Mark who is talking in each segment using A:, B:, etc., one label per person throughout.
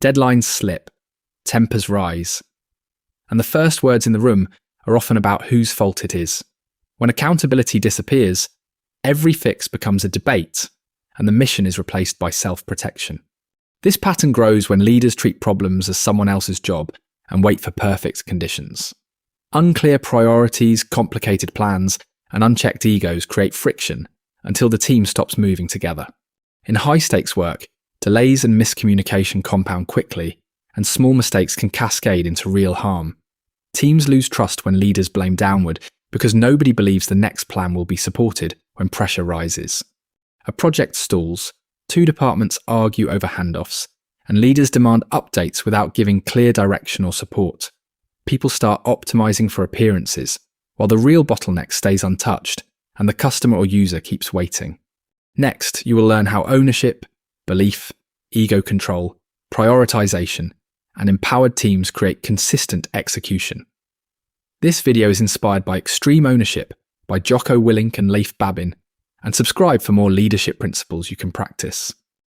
A: Deadlines slip, tempers rise, and the first words in the room are often about whose fault it is. When accountability disappears, every fix becomes a debate, and the mission is replaced by self-protection. This pattern grows when leaders treat problems as someone else's job and wait for perfect conditions. Unclear priorities, complicated plans, and unchecked egos create friction until the team stops moving together. In high-stakes work, delays and miscommunication compound quickly, and small mistakes can cascade into real harm. Teams lose trust when leaders blame downward because nobody believes the next plan will be supported when pressure rises. A project stalls, two departments argue over handoffs, and leaders demand updates without giving clear direction or support. People start optimizing for appearances, while the real bottleneck stays untouched and the customer or user keeps waiting. Next, you will learn how ownership, belief, ego control, prioritization, and empowered teams create consistent execution. This video is inspired by Extreme Ownership by Jocko, Willink and Leif Babin, and subscribe for more leadership principles you can practice.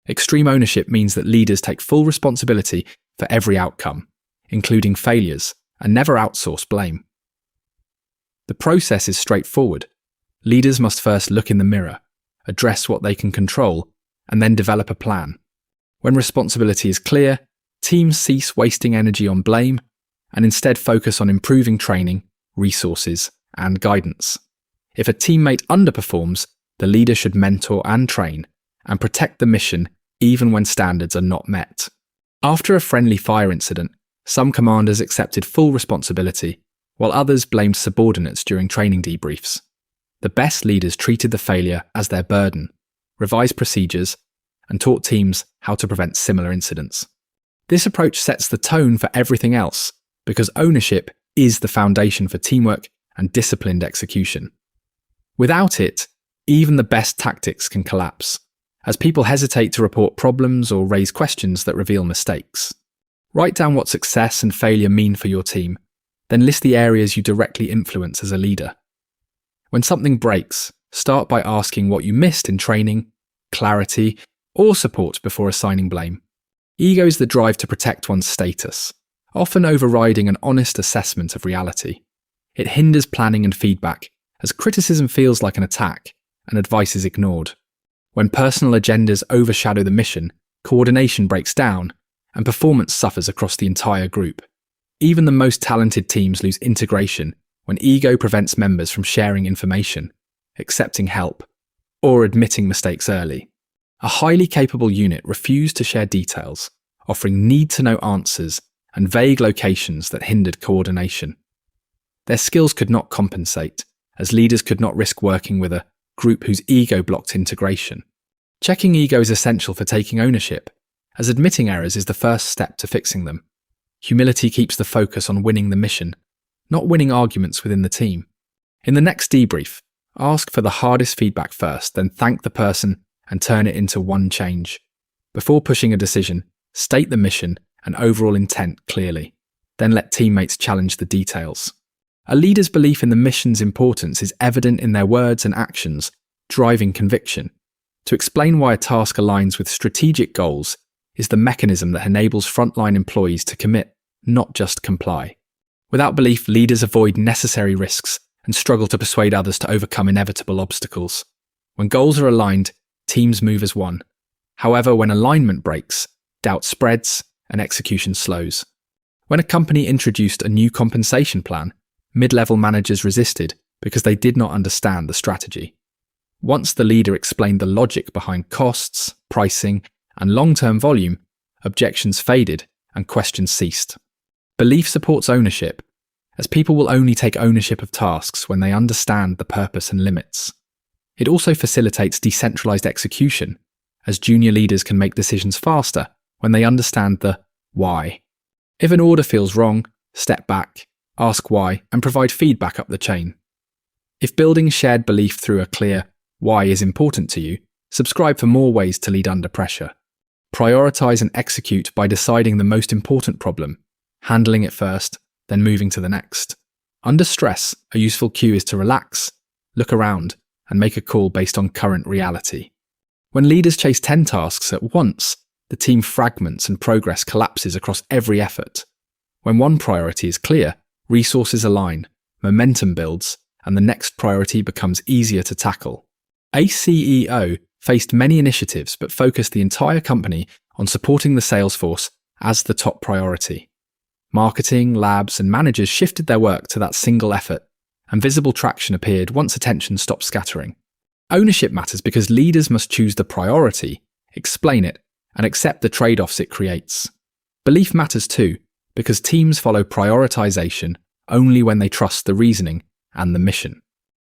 A: Extreme ownership means that leaders take full responsibility for every outcome, including failures, and never outsource blame. The process is straightforward. Leaders must first look in the mirror, address what they can control, and then develop a plan. When responsibility is clear, teams cease wasting energy on blame and instead focus on improving training, resources, and guidance. If a teammate underperforms, the leader should mentor and train, and protect the mission even when standards are not met. After a friendly fire incident, some commanders accepted full responsibility, while others blamed subordinates during training debriefs. The best leaders treated the failure as their burden, revised procedures, and taught teams how to prevent similar incidents. This approach sets the tone for everything else, because ownership is the foundation for teamwork and disciplined execution. Without it, even the best tactics can collapse, as people hesitate to report problems or raise questions that reveal mistakes. Write down what success and failure mean for your team, then list the areas you directly influence as a leader. When something breaks, start by asking what you missed in training, clarity, or support before assigning blame. Ego is the drive to protect one's status, often overriding an honest assessment of reality. It hinders planning and feedback, as criticism feels like an attack and advice is ignored. When personal agendas overshadow the mission, coordination breaks down and performance suffers across the entire group. Even the most talented teams lose integration when ego prevents members from sharing information, accepting help, or admitting mistakes early. A highly capable unit refused to share details, offering need-to-know answers and vague locations that hindered coordination. Their skills could not compensate, as leaders could not risk working with a group whose ego blocked integration. Checking ego is essential for taking ownership, as admitting errors is the first step to fixing them. Humility keeps the focus on winning the mission, not winning arguments within the team. In the next debrief, ask for the hardest feedback first, then thank the person and turn it into one change. Before pushing a decision, state the mission and overall intent clearly. Then let teammates challenge the details. A leader's belief in the mission's importance is evident in their words and actions, driving conviction. To explain why a task aligns with strategic goals is the mechanism that enables frontline employees to commit, not just comply. Without belief, leaders avoid necessary risks and struggle to persuade others to overcome inevitable obstacles. When goals are aligned, teams move as one. However, when alignment breaks, doubt spreads and execution slows. When a company introduced a new compensation plan, mid-level managers resisted because they did not understand the strategy. Once the leader explained the logic behind costs, pricing, and long-term volume, objections faded and questions ceased. Belief supports ownership, as people will only take ownership of tasks when they understand the purpose and limits. It also facilitates decentralized execution, as junior leaders can make decisions faster when they understand the why. If an order feels wrong, step back, ask why, and provide feedback up the chain. If building shared belief through a clear why is important to you, subscribe for more ways to lead under pressure. Prioritize and execute by deciding the most important problem, handling it first, then moving to the next. Under stress, a useful cue is to relax, look around, and make a call based on current reality. When leaders chase 10 tasks at once, the team fragments and progress collapses across every effort. When one priority is clear, resources align, momentum builds, and the next priority becomes easier to tackle. A CEO faced many initiatives but focused the entire company on supporting the sales force as the top priority. Marketing, labs, and managers shifted their work to that single effort, and visible traction appeared once attention stopped scattering. Ownership matters because leaders must choose the priority, explain it, and accept the trade-offs it creates. Belief matters too, because teams follow prioritization only when they trust the reasoning and the mission.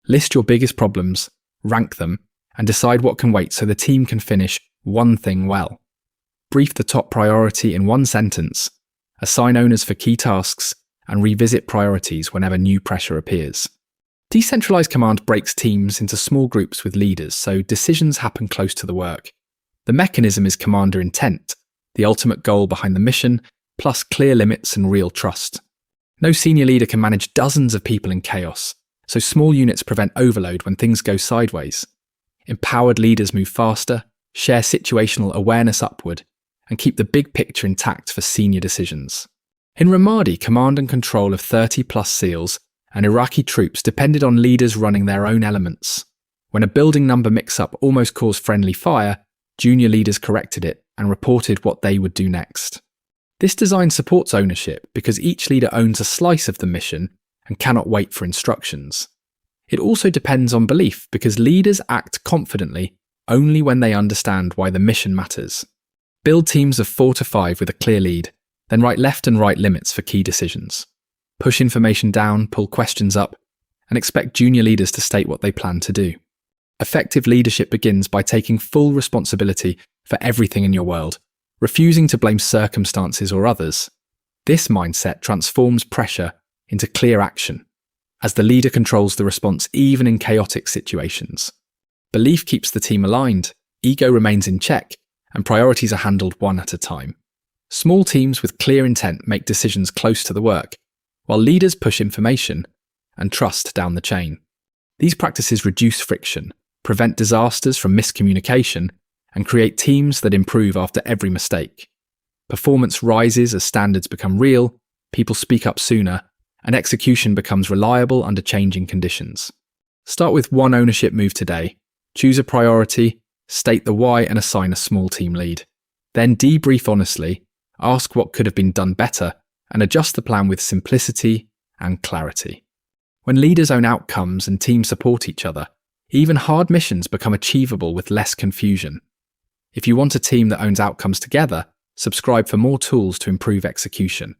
A: List your biggest problems, rank them, and decide what can wait so the team can finish one thing well. Brief the top priority in one sentence, assign owners for key tasks, and revisit priorities whenever new pressure appears. Decentralized command breaks teams into small groups with leaders, so decisions happen close to the work. The mechanism is commander intent, the ultimate goal behind the mission, plus clear limits and real trust. No senior leader can manage dozens of people in chaos, so small units prevent overload when things go sideways. Empowered leaders move faster, share situational awareness upward, and keep the big picture intact for senior decisions. In Ramadi, command and control of 30-plus SEALs and Iraqi troops depended on leaders running their own elements. When a building number mix-up almost caused friendly fire, junior leaders corrected it and reported what they would do next. This design supports ownership because each leader owns a slice of the mission and cannot wait for instructions. It also depends on belief because leaders act confidently only when they understand why the mission matters. Build teams of 4 to 5 with a clear lead, then write left and right limits for key decisions. Push information down, pull questions up, and expect junior leaders to state what they plan to do. Effective leadership begins by taking full responsibility for everything in your world, refusing to blame circumstances or others. This mindset transforms pressure into clear action, as the leader controls the response even in chaotic situations. Belief keeps the team aligned, ego remains in check, and priorities are handled one at a time. Small teams with clear intent make decisions close to the work, while leaders push information and trust down the chain. These practices reduce friction, prevent disasters from miscommunication, and create teams that improve after every mistake. Performance rises as standards become real, people speak up sooner, and execution becomes reliable under changing conditions. Start with one ownership move today, choose a priority, state the why, and assign a small team lead. Then debrief honestly, ask what could have been done better, and adjust the plan with simplicity and clarity. When leaders own outcomes and teams support each other, even hard missions become achievable with less confusion. If you want a team that owns outcomes together, subscribe for more tools to improve execution.